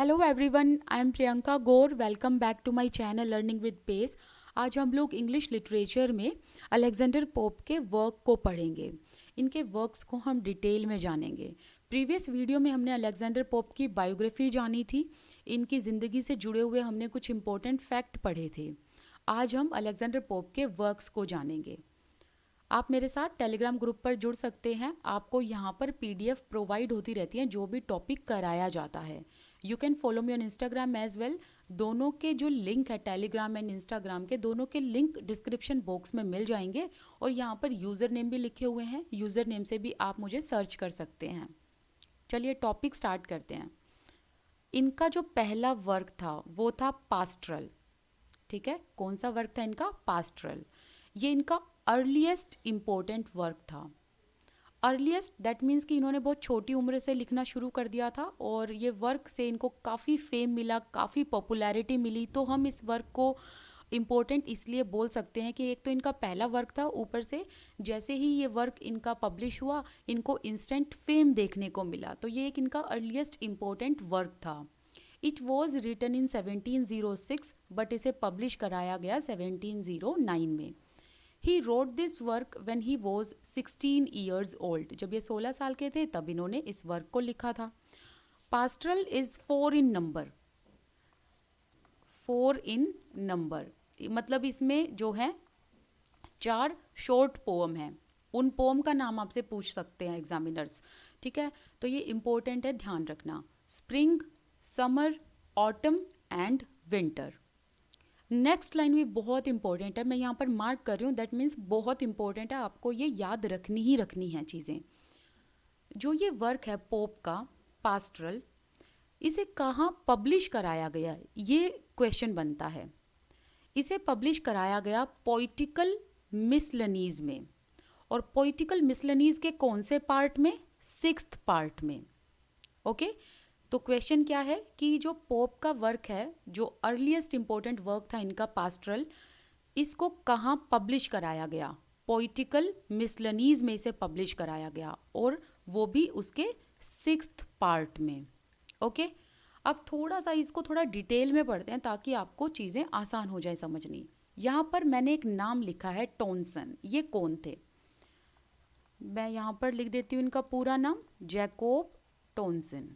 Hello everyone, I am Priyanka Gaur. Welcome back to my channel learning with pace. आज हम लोग English literature में Alexander Pope के work को पढ़ेंगे। इनके वर्क्स को हम डिटेल में जानेंगे। प्रीवियस वीडियो में हमने अलेक्जेंडर पोप की बायोग्राफी जानी थी। इनकी ज़िंदगी से जुड़े हुए हमने कुछ इंपॉर्टेंट फैक्ट पढ़े थे। आज हम अलेक्जेंडर पोप के वर्क्स को जानेंगे। आप मेरे साथ टेलीग्राम ग्रुप पर जुड़ सकते हैं। आपको यहाँ पर पीडीएफ प्रोवाइड होती रहती हैं जो भी टॉपिक कराया जाता है। You can follow me on Instagram as well. दोनों के जो लिंक है, टेलीग्राम एंड इंस्टाग्राम के, दोनों के लिंक डिस्क्रिप्शन बॉक्स में मिल जाएंगे और यहाँ पर यूज़र नेम भी लिखे हुए हैं। यूज़र नेम से भी आप मुझे सर्च कर सकते हैं। चलिए टॉपिक स्टार्ट करते हैं। इनका जो पहला वर्क था वो था पास्ट्रल। ठीक है, कौन सा वर्क था इनका? पास्ट्रल। ये इनका अर्लीस्ट इम्पोर्टेंट वर्क था। अर्लीस्ट दैट मीन्स कि इन्होंने बहुत छोटी उम्र से लिखना शुरू कर दिया था और ये वर्क से इनको काफ़ी फेम मिला, काफ़ी पॉपुलैरिटी मिली। तो हम इस वर्क को इम्पोर्टेंट इसलिए बोल सकते हैं कि एक तो इनका पहला वर्क था, ऊपर से जैसे ही ये वर्क इनका पब्लिश हुआ इनको इंस्टेंट फेम देखने को मिला। तो ये एक इनका अर्लीस्ट इम्पोर्टेंट वर्क था। It was written in 1706 but इसे पब्लिश कराया गया 1709 में। He wrote this work when he was 16 years old. जब ये 16 साल के थे तब इन्होंने इस वर्क को लिखा था। Pastoral is 4 in number. 4 in number मतलब इसमें जो है 4 शॉर्ट पोम हैं। उन पोम का नाम आपसे पूछ सकते हैं एग्जामिनर्स। ठीक है, तो ये इम्पोर्टेंट है, ध्यान रखना। Spring, summer, autumn and winter. Next line भी बहुत इंपॉर्टेंट है, मैं यहाँ पर मार्क कर रही हूँ, दैट मीन्स बहुत इंपॉर्टेंट है, आपको ये याद रखनी है चीज़ें। जो ये वर्क है पोप का पास्ट्रल, इसे कहाँ पब्लिश कराया गया, ये क्वेश्चन बनता है। इसे पब्लिश कराया गया पोइटिकल मिसलेनीज में। और पोइटिकल मिसलेनीज के कौन से पार्ट में? 6th पार्ट में। ओके, तो क्वेश्चन क्या है कि जो पोप का वर्क है, जो अर्लीस्ट इम्पोर्टेंट वर्क था इनका पास्ट्रल, इसको कहाँ पब्लिश कराया गया? पोइटिकल मिसलेनीज में इसे पब्लिश कराया गया और वो भी उसके 6th पार्ट में। ओके, अब थोड़ा सा इसको थोड़ा डिटेल में पढ़ते हैं ताकि आपको चीज़ें आसान हो जाए समझनी। यहाँ पर मैंने एक नाम लिखा है टॉनसन। ये कौन थे? मैं यहाँ पर लिख देती हूँ इनका पूरा नाम, जैकोब टॉनसन।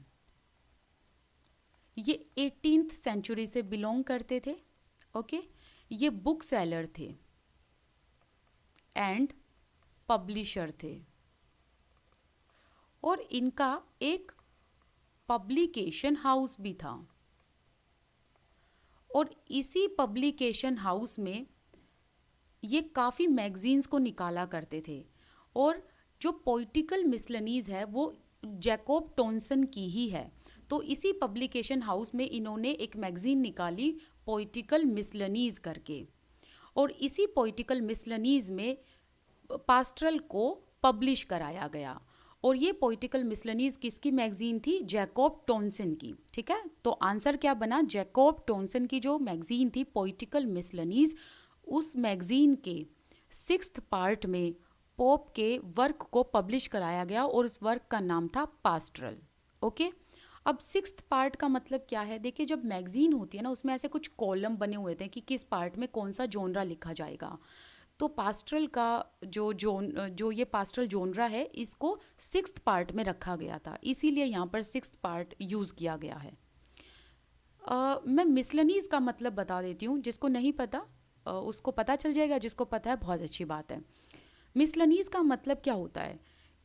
ये 18th सेंचुरी से बिलोंग करते थे। ओके, ये बुक सेलर थे एंड पब्लिशर थे और इनका एक पब्लिकेशन हाउस भी था। और इसी पब्लिकेशन हाउस में ये काफ़ी मैगजीन्स को निकाला करते थे। और जो पोइटिकल मिसलेनीज है वो जैकोब टॉनसन की ही है। तो इसी पब्लिकेशन हाउस में इन्होंने एक मैगजीन निकाली पोइटिकल मिसलेनीज करके, और इसी पोइटिकल मिसलेनीज में पास्ट्रल को पब्लिश कराया गया। और ये पोइटिकल मिसलेनीज किसकी मैगजीन थी? जैकोब टॉनसन की। ठीक है, तो आंसर क्या बना? जैकोब टॉनसन की जो मैगजीन थी पोइटिकल मिसलेनीज, उस मैगजीन के 6th पार्ट में पोप के वर्क को पब्लिश कराया गया और उस वर्क का नाम था पास्ट्रल। ओके, अब 6th पार्ट का मतलब क्या है? देखिए, जब मैगजीन होती है ना, उसमें ऐसे कुछ कॉलम बने हुए थे कि किस पार्ट में कौन सा जोनरा लिखा जाएगा। तो पास्ट्रल का जो ये पास्ट्रल जोनरा है, इसको 6th पार्ट में रखा गया था, इसीलिए यहाँ पर 6th पार्ट यूज़ किया गया है। मैं मिसलेनीज का मतलब बता देती हूँ, जिसको नहीं पता उसको पता चल जाएगा, जिसको पता है बहुत अच्छी बात है। मिसलेनीज का मतलब क्या होता है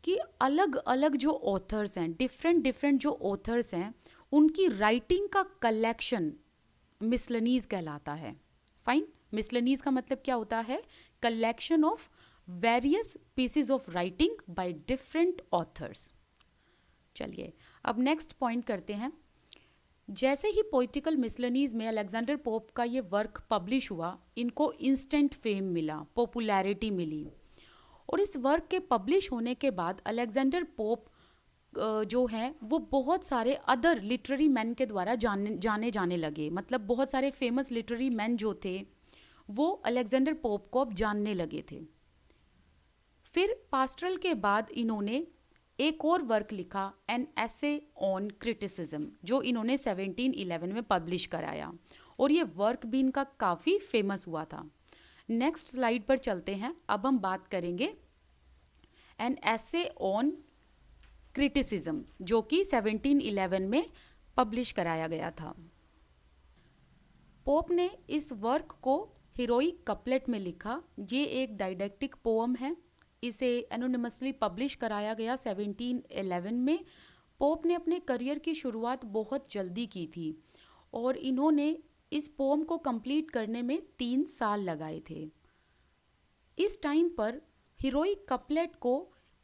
कि अलग अलग जो ऑथर्स हैं, डिफरेंट जो ऑथर्स हैं, उनकी राइटिंग का कलेक्शन मिसलेनीज कहलाता है। फाइन, मिसलेनीज का मतलब क्या होता है? Collection of various pieces of writing by different authors. चलिए अब नेक्स्ट पॉइंट करते हैं। जैसे ही पोइटिकल मिसलेनीज में अलेक्जेंडर पोप का ये वर्क पब्लिश हुआ, इनको इंस्टेंट फेम मिला, पॉपुलैरिटी मिली। और इस वर्क के पब्लिश होने के बाद अलेक्जेंडर पोप जो हैं वो बहुत सारे अदर लिटरेरी मैन के द्वारा जाने जाने लगे। मतलब बहुत सारे फेमस लिटरेरी मैन जो थे वो अलेक्जेंडर पोप को अब जानने लगे थे। फिर पास्ट्रल के बाद इन्होंने एक और वर्क लिखा, एन एसे ऑन क्रिटिसिज्म, जो इन्होंने 1711 में पब्लिश कराया, और ये वर्क भी इनका काफ़ी फेमस हुआ था। नेक्स्ट स्लाइड पर चलते हैं। अब हम बात करेंगे एन एसे ऑन क्रिटिसिज्म, जो कि 1711 में पब्लिश कराया गया था। पोप ने इस वर्क को हीरोइक कपलेट में लिखा। ये एक डाइडेक्टिक पोअम है। इसे एनोनिमसली पब्लिश कराया गया 1711 में। पोप ने अपने करियर की शुरुआत बहुत जल्दी की थी और इन्होंने इस पोम को कंप्लीट करने में 3 साल लगाए थे। इस टाइम पर हीरोइक कपलेट को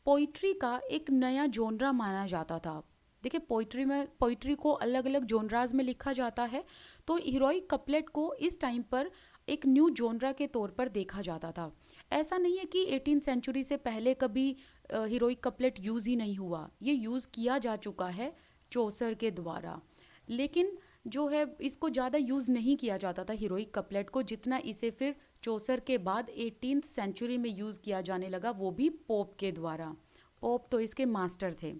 पोइट्री का एक नया जोनरा माना जाता था। देखिए, पोइट्री को अलग अलग जोनराज में लिखा जाता है, तो हीरोइक कपलेट को इस टाइम पर एक न्यू जोनरा के तौर पर देखा जाता था। ऐसा नहीं है कि 18th सेंचुरी से पहले कभी हीरोइक कपलेट यूज़ ही नहीं हुआ, ये यूज़ किया जा चुका है चौसर के द्वारा, लेकिन जो है इसको ज़्यादा यूज़ नहीं किया जाता था हीरोइक कपलेट को, जितना इसे फिर चौसर के बाद 18th सेंचुरी में यूज़ किया जाने लगा, वो भी पोप के द्वारा। पोप तो इसके मास्टर थे।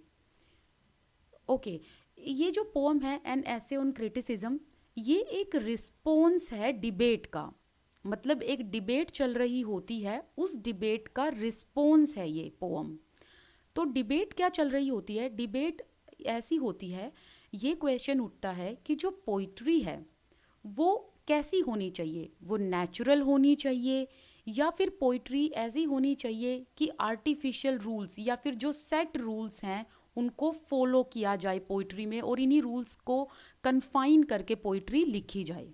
ओके, ये जो पोम है एन एसे ऑन क्रिटिसिज्म, ये एक रिस्पॉन्स है डिबेट का। मतलब एक डिबेट चल रही होती है, उस डिबेट का रिस्पॉन्स है ये पोम। तो डिबेट क्या चल रही होती है? डिबेट ऐसी होती है, ये क्वेश्चन उठता है कि जो पोइट्री है वो कैसी होनी चाहिए, वो नेचुरल होनी चाहिए या फिर पोइट्री ऐसी होनी चाहिए कि आर्टिफिशियल रूल्स या फिर जो सेट रूल्स हैं उनको फॉलो किया जाए पोइट्री में, और इन्हीं रूल्स को कन्फाइन करके पोइट्री लिखी जाए।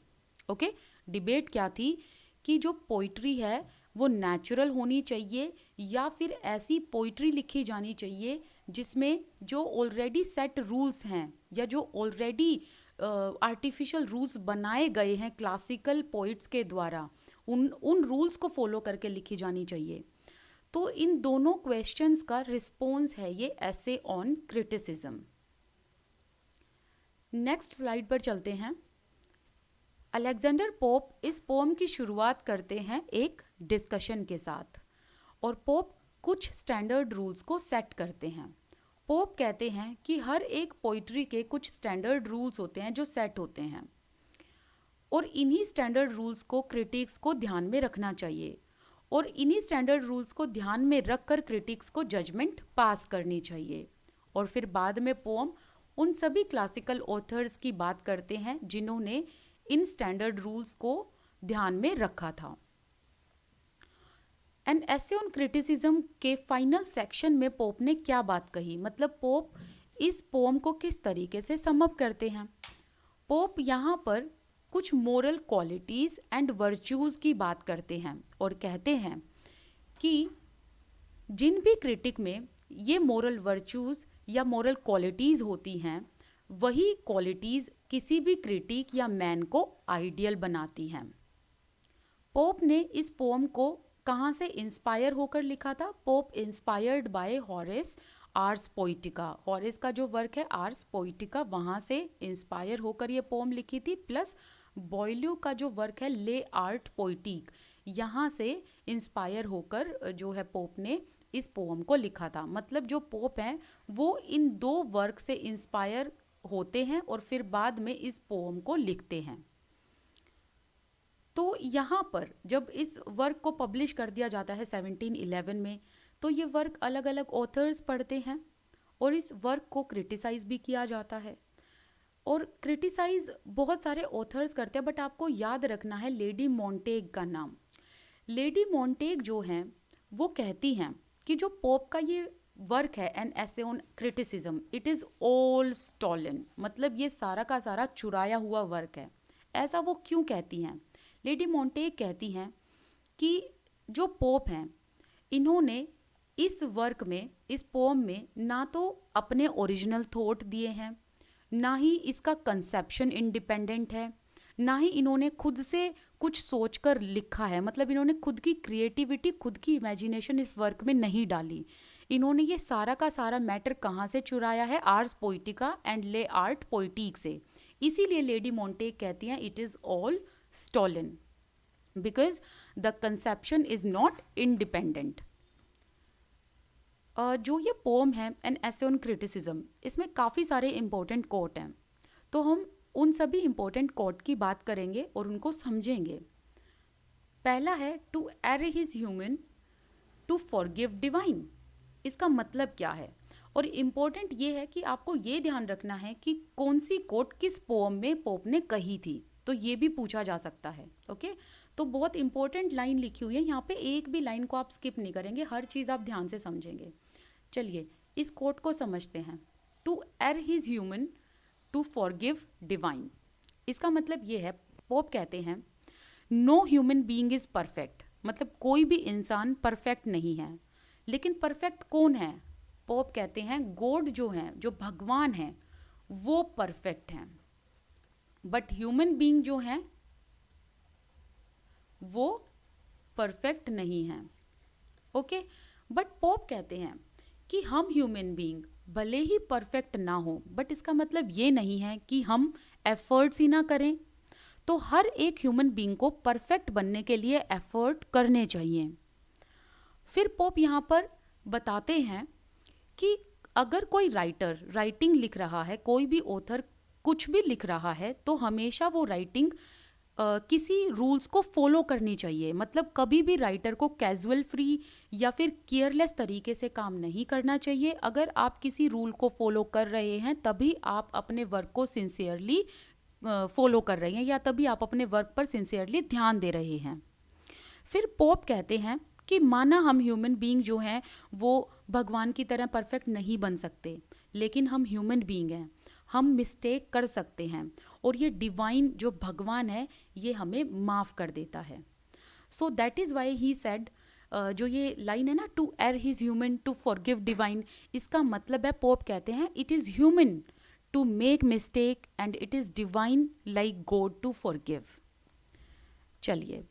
ओके, डिबेट क्या थी कि जो पोइट्री है वो नेचुरल होनी चाहिए या फिर ऐसी पोइट्री लिखी जानी चाहिए जिसमें जो ऑलरेडी सेट रूल्स हैं या जो ऑलरेडी आर्टिफिशियल रूल्स बनाए गए हैं क्लासिकल पोइट्स के द्वारा, उन रूल्स को फॉलो करके लिखी जानी चाहिए। तो इन दोनों क्वेश्चंस का रिस्पॉन्स है ये essay on criticism. Next slide पर चलते हैं। अलेक्जेंडर पोप इस पोम की शुरुआत करते हैं एक डिस्कशन के साथ, और पोप कुछ स्टैंडर्ड रूल्स को सेट करते हैं। पोप कहते हैं कि हर एक पोइट्री के कुछ स्टैंडर्ड रूल्स होते हैं जो सेट होते हैं, और इन्हीं स्टैंडर्ड रूल्स को क्रिटिक्स को ध्यान में रखना चाहिए, और इन्हीं स्टैंडर्ड रूल्स को ध्यान में रखकर क्रिटिक्स को जजमेंट पास करनी चाहिए। और फिर बाद में पोम उन सभी क्लासिकल ऑथर्स की बात करते हैं जिन्होंने इन स्टैंडर्ड रूल्स को ध्यान में रखा था। एन एसे ऑन क्रिटिसिज्म के फाइनल सेक्शन में पोप ने क्या बात कही, मतलब पोप इस पोम को किस तरीके से सम अप करते हैं। पोप यहाँ पर कुछ मोरल क्वालिटीज़ एंड वर्च्यूज़ की बात करते हैं और कहते हैं कि जिन भी क्रिटिक में ये मोरल वर्च्यूज़ या मोरल क्वालिटीज़ होती हैं, वही क्वालिटीज़ किसी भी क्रिटिक या मैन को आइडियल बनाती हैं। पोप ने इस पोम को कहाँ से इंस्पायर होकर लिखा था? Pope inspired by Horace Ars Poetica. Horace का जो वर्क है आर्स पोइटिका, वहाँ से इंस्पायर होकर ये पोम लिखी थी। प्लस बॉयल्यू का जो वर्क है ले आर्ट पोइटिक, यहाँ से इंस्पायर होकर जो है पोप ने इस पोम को लिखा था। मतलब जो पोप हैं वो इन दो वर्क से इंस्पायर होते हैं और फिर बाद में इस पोम को लिखते हैं। तो यहाँ पर जब इस वर्क को पब्लिश कर दिया जाता है 1711 में, तो ये वर्क अलग अलग ऑथर्स पढ़ते हैं और इस वर्क को क्रिटिसाइज़ भी किया जाता है। और क्रिटिसाइज़ बहुत सारे ऑथर्स करते हैं, बट आपको याद रखना है लेडी मोंटेग का नाम। लेडी मोंटेग जो हैं वो कहती हैं कि जो पोप का ये वर्क है an essay on criticism, it is all stolen, मतलब ये सारा का सारा चुराया हुआ वर्क है। ऐसा वो क्यों कहती हैं? लेडी मोंटेग कहती हैं कि जो पोप हैं इन्होंने इस वर्क में, इस पोम में ना तो अपने ओरिजिनल थॉट दिए हैं, ना ही इसका कंसेप्शन इंडिपेंडेंट है, ना ही इन्होंने खुद से कुछ सोचकर लिखा है। मतलब इन्होंने खुद की क्रिएटिविटी, खुद की इमेजिनेशन इस वर्क में नहीं डाली। इन्होंने ये सारा का सारा मैटर कहाँ से चुराया है? आर्स पोइटिका एंड ले आर्ट पोइटिक से। इसीलिए लेडी मोंटेग कहती हैं it is all stolen because the conception is not independent. जो ये पोम है एन एसे ऑन क्रिटिसिज्म, इसमें काफ़ी सारे इम्पोर्टेंट कोट हैं, तो हम उन सभी इम्पोर्टेंट कोट की बात करेंगे और उनको समझेंगे। पहला है to err is human to forgive divine. इसका मतलब क्या है? और इम्पोर्टेंट ये है कि आपको ये ध्यान रखना है कि कौन सी कोट किस पोम में पोप ने कही थी, तो ये भी पूछा जा सकता है। ओके, तो बहुत इंपॉर्टेंट लाइन लिखी हुई है यहाँ पे, एक भी लाइन को आप स्किप नहीं करेंगे, हर चीज़ आप ध्यान से समझेंगे। चलिए इस कोट को समझते हैं। To err is human to forgive divine, इसका मतलब ये है, पोप कहते हैं no human being is perfect, मतलब कोई भी इंसान परफेक्ट नहीं है। लेकिन परफेक्ट कौन है? पोप कहते हैं गॉड जो हैं, जो भगवान हैं, वो परफेक्ट हैं, बट ह्यूमन बीइंग जो हैं वो परफेक्ट नहीं हैं। ओके, बट पोप कहते हैं कि हम ह्यूमन बीइंग भले ही परफेक्ट ना हो, बट इसका मतलब ये नहीं है कि हम एफर्ट्स ही ना करें। तो हर एक ह्यूमन बीइंग को परफेक्ट बनने के लिए एफर्ट करने चाहिए। फिर पोप यहाँ पर बताते हैं कि अगर कोई राइटर राइटिंग लिख रहा है, कोई भी ऑथर कुछ भी लिख रहा है, तो हमेशा वो राइटिंग किसी रूल्स को फॉलो करनी चाहिए। मतलब कभी भी राइटर को कैजुअल फ्री या फिर केयरलेस तरीके से काम नहीं करना चाहिए। अगर आप किसी रूल को फॉलो कर रहे हैं तभी आप अपने वर्क को सिंसियरली फॉलो कर रहे हैं, या तभी आप अपने वर्क पर सिंसियरली ध्यान दे रहे हैं। फिर पोप कहते हैं कि माना हम ह्यूमन बीइंग जो हैं वो भगवान की तरह परफेक्ट नहीं बन सकते, लेकिन हम ह्यूमन बीइंग हैं, हम मिस्टेक कर सकते हैं, और ये डिवाइन जो भगवान है ये हमें माफ़ कर देता है। So that is why he said, जो ये लाइन है ना, to err is human to forgive divine, इसका मतलब है पोप कहते हैं it is human to make mistake and it is divine like God to forgive. चलिए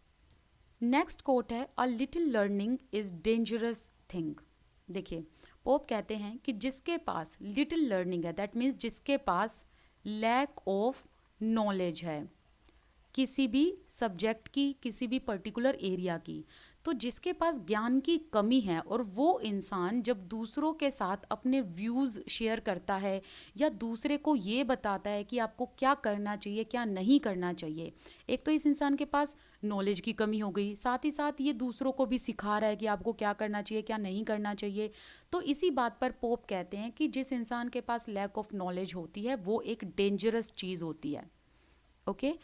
नेक्स्ट कोट है a little learning is dangerous thing. देखिए पोप कहते हैं कि जिसके पास लिटिल लर्निंग है, दैट मीन्स जिसके पास लैक ऑफ नॉलेज है किसी भी सब्जेक्ट की, किसी भी पर्टिकुलर एरिया की, तो जिसके पास ज्ञान की कमी है और वो इंसान जब दूसरों के साथ अपने व्यूज़ शेयर करता है या दूसरे को ये बताता है कि आपको क्या करना चाहिए क्या नहीं करना चाहिए, एक तो इस इंसान के पास नॉलेज की कमी हो गई, साथ ही साथ ये दूसरों को भी सिखा रहा है कि आपको क्या करना चाहिए क्या नहीं करना चाहिए। तो इसी बात पर पोप कहते हैं कि जिस इंसान के पास लैक ऑफ नॉलेज होती है वो एक डेंजरस चीज़ होती है। ओके,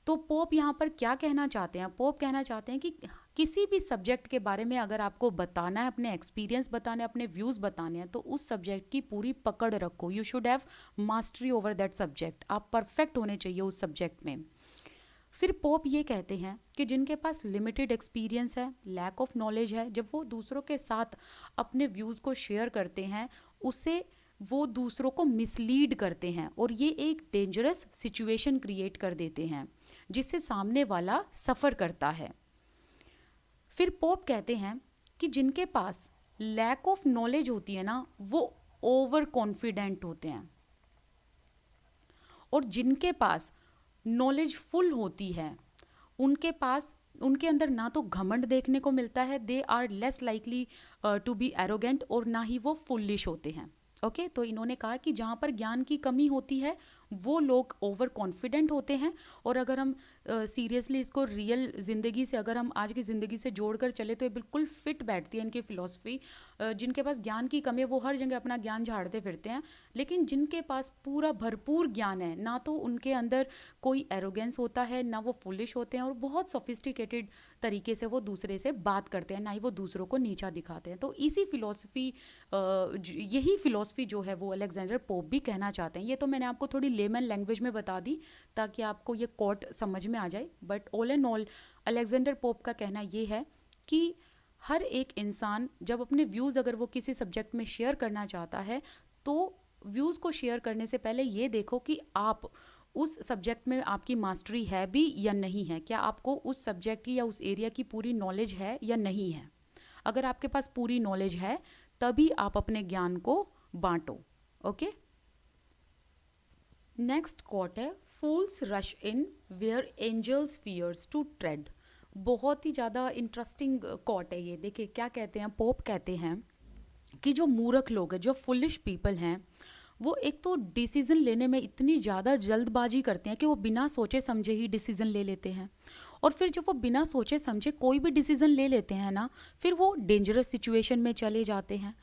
तो पोप यहाँ पर क्या कहना चाहते हैं? पोप कहना चाहते हैं कि किसी भी सब्जेक्ट के बारे में अगर आपको बताना है, अपने एक्सपीरियंस बताने, अपने व्यूज़ बताने हैं, तो उस सब्जेक्ट की पूरी पकड़ रखो। You should have mastery over that subject, आप परफेक्ट होने चाहिए उस सब्जेक्ट में। फिर पोप ये कहते हैं कि जिनके पास लिमिटेड एक्सपीरियंस है, लैक ऑफ नॉलेज है, जब वो दूसरों के साथ अपने व्यूज़ को शेयर करते हैं उससे वो दूसरों को मिसलीड करते हैं और ये एक डेंजरस सिचुएशन क्रिएट कर देते हैं जिससे सामने वाला सफ़र करता है। फिर पोप कहते हैं कि जिनके पास लैक ऑफ नॉलेज होती है ना, वो ओवर कॉन्फिडेंट होते हैं, और जिनके पास नॉलेज फुल होती है उनके पास, उनके अंदर ना तो घमंड देखने को मिलता है, they are less likely to be arrogant, और ना ही वो फुलिश होते हैं। ओके, तो इन्होंने कहा कि जहाँ पर ज्ञान की कमी होती है वो लोग ओवर कॉन्फिडेंट होते हैं। और अगर हम सीरियसली इसको रियल ज़िंदगी से, अगर हम आज की ज़िंदगी से जोड़कर चले तो ये बिल्कुल फिट बैठती है इनकी फ़िलॉसफी। जिनके पास ज्ञान की कमी है वो हर जगह अपना ज्ञान झाड़ते फिरते हैं, लेकिन जिनके पास पूरा भरपूर ज्ञान है ना तो उनके अंदर कोई एरोगेंस होता है, ना वो फुलिश होते हैं, और बहुत सोफिस्टिकेटेड तरीके से वो दूसरे से बात करते हैं, ना ही वो दूसरों को नीचा दिखाते हैं। तो इसी फ़िलॉसफी, यही फ़िलॉसफी जो है वो अलेक्जेंडर पोप भी कहना चाहते हैं। ये तो मैंने आपको थोड़ी लेमन लैंग्वेज में बता दी ताकि आपको ये कोट समझ में आ जाए, but all and all Alexander pope का कहना ये है कि हर एक इंसान जब अपने व्यूज़ अगर वो किसी सब्जेक्ट में शेयर करना चाहता है तो व्यूज़ को शेयर करने से पहले ये देखो कि आप उस सब्जेक्ट में आपकी मास्टरी है भी या नहीं है, क्या आपको उस सब्जेक्ट की या उस एरिया की पूरी नॉलेज है या नहीं है। अगर आपके पास पूरी नॉलेज है तभी आप अपने ज्ञान को बांटो। ओके, नेक्स्ट कोट है fools rush in where angels fears to tread. बहुत ही ज़्यादा इंटरेस्टिंग कोट है ये। देखिए क्या कहते हैं, पोप कहते हैं कि जो मूर्ख लोग हैं, जो फुलिश पीपल हैं, वो एक तो डिसीज़न लेने में इतनी ज़्यादा जल्दबाजी करते हैं कि वो बिना सोचे समझे ही डिसीज़न ले लेते हैं। और फिर जब वो बिना सोचे समझे कोई भी डिसीज़न ले लेते हैं ना, फिर वो डेंजरस सिचुएशन में चले जाते हैं।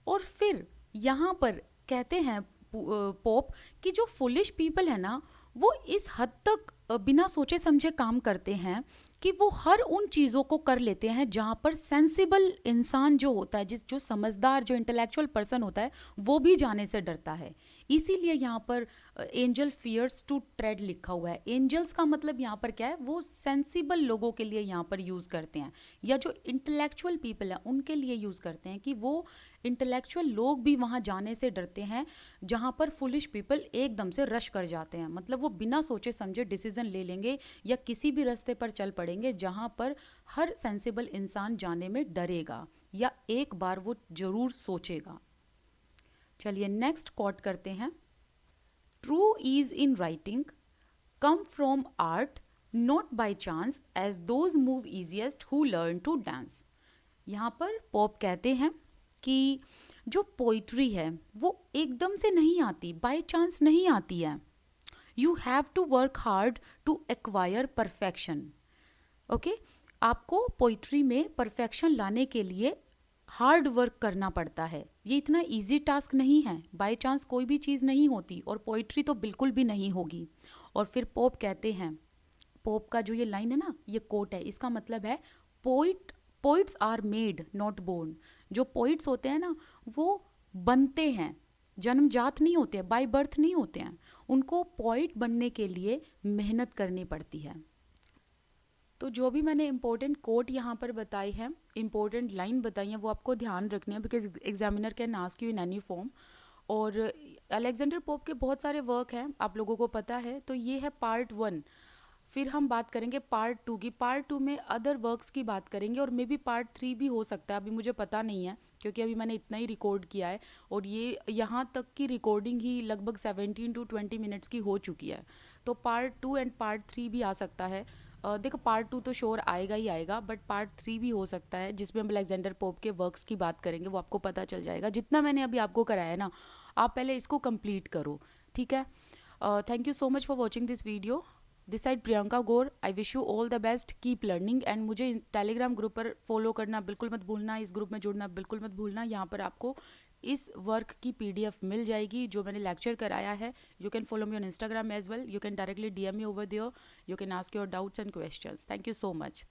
और फिर यहाँ पर कहते हैं पोप कि जो फुलिश पीपल है ना, वो इस हद तक बिना सोचे समझे काम करते हैं कि वो हर उन चीज़ों को कर लेते हैं जहाँ पर सेंसिबल इंसान जो होता है, जो समझदार, जो इंटेलेक्चुअल पर्सन होता है, वो भी जाने से डरता है। इसीलिए यहाँ पर एंजल फियर्स टू ट्रेड लिखा हुआ है। एंजल्स का मतलब यहाँ पर क्या है, वो सेंसिबल लोगों के लिए यहाँ पर यूज़ करते हैं, या जो इंटेलेक्चुअल पीपल है उनके लिए यूज़ करते हैं, कि वो इंटेलेक्चुअल लोग भी वहाँ जाने से डरते हैं जहाँ पर फुलिश पीपल एकदम से रश कर जाते हैं। मतलब वो बिना सोचे समझे डिसीजन ले लेंगे या किसी भी रास्ते पर चल पड़ेंगे जहाँ पर हर सेंसिबल इंसान जाने में डरेगा या एक बार वो जरूर सोचेगा। चलिए नेक्स्ट कोट करते हैं। True ease in writing come from art not by chance as those move easiest who learn to dance. यहाँ पर पॉप कहते हैं कि जो पोइट्री है वो एकदम से नहीं आती, बाय चांस नहीं आती है। You have to work hard to acquire perfection. Okay, आपको पोइट्री में परफेक्शन लाने के लिए हार्ड वर्क करना पड़ता है। ये इतना इजी टास्क नहीं है, बाय चांस कोई भी चीज़ नहीं होती, और पोइट्री तो बिल्कुल भी नहीं होगी। और फिर पोप कहते हैं, पोप का जो ये लाइन है ना, ये कोट है, इसका मतलब है poets are made not born. जो पोइट्स होते हैं ना, वो बनते हैं, जन्मजात नहीं होते हैं, बाय बर्थ नहीं होते हैं। उनको पोइट बनने के लिए मेहनत करनी पड़ती है। तो जो भी मैंने इम्पोर्टेंट कोट यहाँ पर बताई है, इम्पोर्टेंट लाइन बताई है, वो आपको ध्यान रखनी है, because examiner can ask you in any form. और अलेक्जेंडर पोप के बहुत सारे वर्क हैं, आप लोगों को पता है। तो ये है पार्ट 1। फिर हम बात करेंगे पार्ट 2 की। पार्ट 2 में अदर वर्क्स की बात करेंगे, और मे बी पार्ट 3 भी हो सकता है, अभी मुझे पता नहीं है, क्योंकि अभी मैंने इतना ही रिकॉर्ड किया है, और ये यहाँ तक की रिकॉर्डिंग ही लगभग 17 to 20 मिनट्स की हो चुकी है। तो पार्ट 2 एंड पार्ट 3 भी आ सकता है। देखो, पार्ट 2 तो श्योर आएगा ही आएगा, बट पार्ट 3 भी हो सकता है, जिसमें हम अलेक्जेंडर पोप के वर्क्स की बात करेंगे। वो आपको पता चल जाएगा। जितना मैंने अभी आपको कराया है ना, आप पहले इसको कंप्लीट करो, ठीक है। Thank you so much for watching this video. This side Priyanka Gaur. I wish you all the best, keep learning, and मुझे टेलीग्राम ग्रुप पर फॉलो करना बिल्कुल मत भूलना, इस ग्रुप में जुड़ना बिल्कुल मत भूलना। यहाँ पर आपको इस वर्क की PDF मिल जाएगी जो मैंने लेक्चर कराया है। You can follow me on Instagram as well, you can directly DM me over there, you can ask your doubts and questions. Thank you so much.